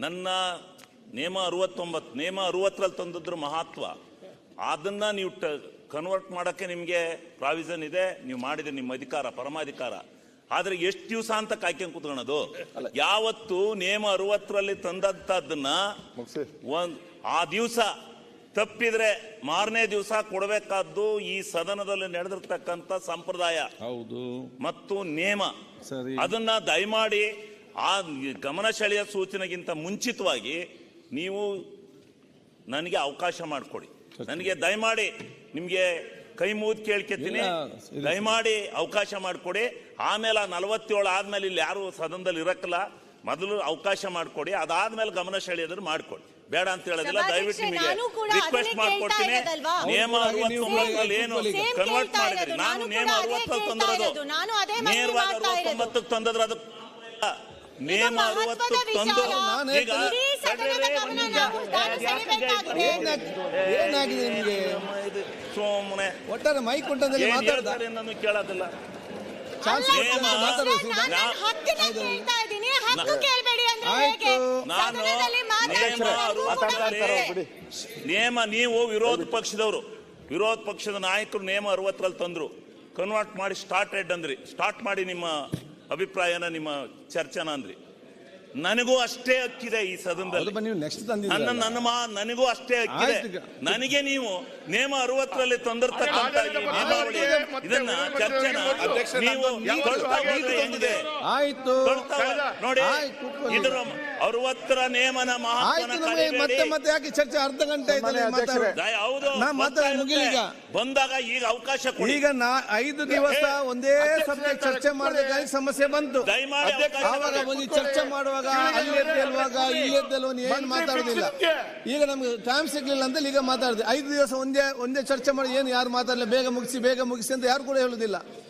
ನನ್ನ ನೇಮ 69 ನೇಮ 60ರಲ್ಲಿ ತಂದಿದ್ರು ಮಹತ್ವ. ಅದನ್ನ ನೀವು ಕನ್ವರ್ಟ್ ಮಾಡೋಕ್ಕೆ ನಿಮಗೆ ಪ್ರಾವಿಷನ್ ಇದೆ, ನೀವು ಮಾಡಿದ್ರೆ ನಿಮ್ಮ ಅಧಿಕಾರ, ಪರಮಾಧಿಕಾರ. ಆದ್ರೆ ಎಷ್ಟು ದಿವಸ ಅಂತ ಕಾಯ್ಕೊಂಡು ಕೂತ್ಕೊಳ್ಳೋದು? ಯಾವತ್ತು ನೇಮ 60ರಲ್ಲಿ ತಂದದ್ದನ್ನ ಆ ದಿವಸ ತಪ್ಪಿದ್ರೆ ಮಾರನೇ ದಿವಸ ಕೊಡಬೇಕಾದ್ದು ಈ ಸದನದಲ್ಲಿ ನಡೆದಿರ್ತಕ್ಕಂಥ ಸಂಪ್ರದಾಯ ಹೌದು ಮತ್ತು ನೇಮ. ಅದನ್ನ ದಯಮಾಡಿ ಆ ಗಮನ ಸೆಳೆಯ ಸೂಚನೆಗಿಂತ ಮುಂಚಿತವಾಗಿ ನೀವು ನನಗೆ ಅವಕಾಶ ಮಾಡಿಕೊಡಿ. ನನಗೆ ದಯಮಾಡಿ ನಿಮ್ಗೆ ಕೈ ಮುಗಿದು ಕೇಳ್ಕೊತೀನಿ, ದಯಮಾಡಿ ಅವಕಾಶ ಮಾಡಿಕೊಡಿ. ಆಮೇಲೆ 47 ಆದ್ಮೇಲೆ ಇಲ್ಲಿ ಯಾರು ಸದನದಲ್ಲಿ ಇರಕ್ಕಲ್ಲ, ಮೊದಲು ಅವಕಾಶ ಮಾಡಿಕೊಡಿ. ಅದಾದ್ಮೇಲೆ ಗಮನ ಸೆಳೆಯೋದ್ರ ಮಾಡಿಕೊಡಿ. ಬೇಡ ಅಂತ ಹೇಳೋದಿಲ್ಲ, ದಯವಿಟ್ಟು ನಿಮಗೆ ರಿಕ್ವೆಸ್ಟ್ ಮಾಡ್ಕೊಡ್ತೀನಿ. ನೇಮ 69ರಲ್ಲಿ ಏನು ಕನ್ವರ್ಟ್ ಮಾಡಿದ್ರಿ, ನಾನು ನೇಮ 60 ತಂದಿರೋದು ನೇರವಾಗಿ 69 ತಂದದ್ರ ಅದು ನೇಮ 60 ತಂದು ಈಗ ಸೋಮನೆ ಒಟ್ಟಾರೆ ಮೈಕ್ ಕೊಂಡಲ್ಲಿ ಮಾತಾಡ್ತಾರೆ, ನಾನು ಕೇಳೋದಿಲ್ಲ. ನೇಮ ನೀವು ವಿರೋಧ ಪಕ್ಷದ ನಾಯಕರು ನೇಮ 60ರಲ್ಲಿ ತಂದ್ರು, ಕನ್ವರ್ಟ್ ಮಾಡಿ ಸ್ಟಾರ್ಟೆಡ್ ಅಂದ್ರಿ. ಸ್ಟಾರ್ಟ್ ಮಾಡಿ ನಿಮ್ಮ ಅಭಿಪ್ರಾಯನ, ನಿಮ್ಮ ಚರ್ಚೆನ ಅಂದ್ರಿ. ನನಗೂ ಅಷ್ಟೇ ಹಕ್ಕಿದೆ ಈ ಸದನದಲ್ಲಿ, ನನಗೂ ಅಷ್ಟೇ ಹಕ್ಕಿದೆ. ನನಗೆ ನೀವು ನೇಮ 60ರಲ್ಲಿ ತಂದಿರ್ತಕ್ಕಂಥ ಇದನ್ನ ಚರ್ಚೆನ ನೀವು ನೋಡಿ, ಇದರ 60ರ ನೇಮನ ಮತ್ತೆ ಯಾಕೆ ಚರ್ಚೆ ಅರ್ಧ ಗಂಟೆ ಹೌದು ಬಂದಾಗ ಈಗ ಅವಕಾಶ ಕೊಡಿ. ಈಗ 5 ದಿವಸ ಒಂದೇ ಸಬ್ಜೆಕ್ಟ್ ಚರ್ಚೆ ಮಾಡಬೇಕಾಗಿ ಸಮಸ್ಯೆ ಬಂತು. ದಯಮಾಡಿ ಚರ್ಚೆ ಮಾಡುವಾಗ ಅಲ್ಲಿದ್ದಲ್ವಾಗ ಇಲ್ಲಿದ್ದಲ್ವ ಏನ್ ಮಾತಾಡೋದಿಲ್ಲ. ಈಗ ನಮ್ಗೆ ಟೈಮ್ ಸಿಗ್ಲಿಲ್ಲ ಅಂತ ಈಗ ಮಾತಾಡಿದೆ. 5 ದಿವಸ ಒಂದೇ ಚರ್ಚೆ ಮಾಡಿ ಏನು ಯಾರು ಮಾತಾಡಲಿಲ್ಲ, ಬೇಗ ಮುಗಿಸಿ ಅಂತ ಯಾರು ಕೂಡ ಹೇಳುದಿಲ್ಲ.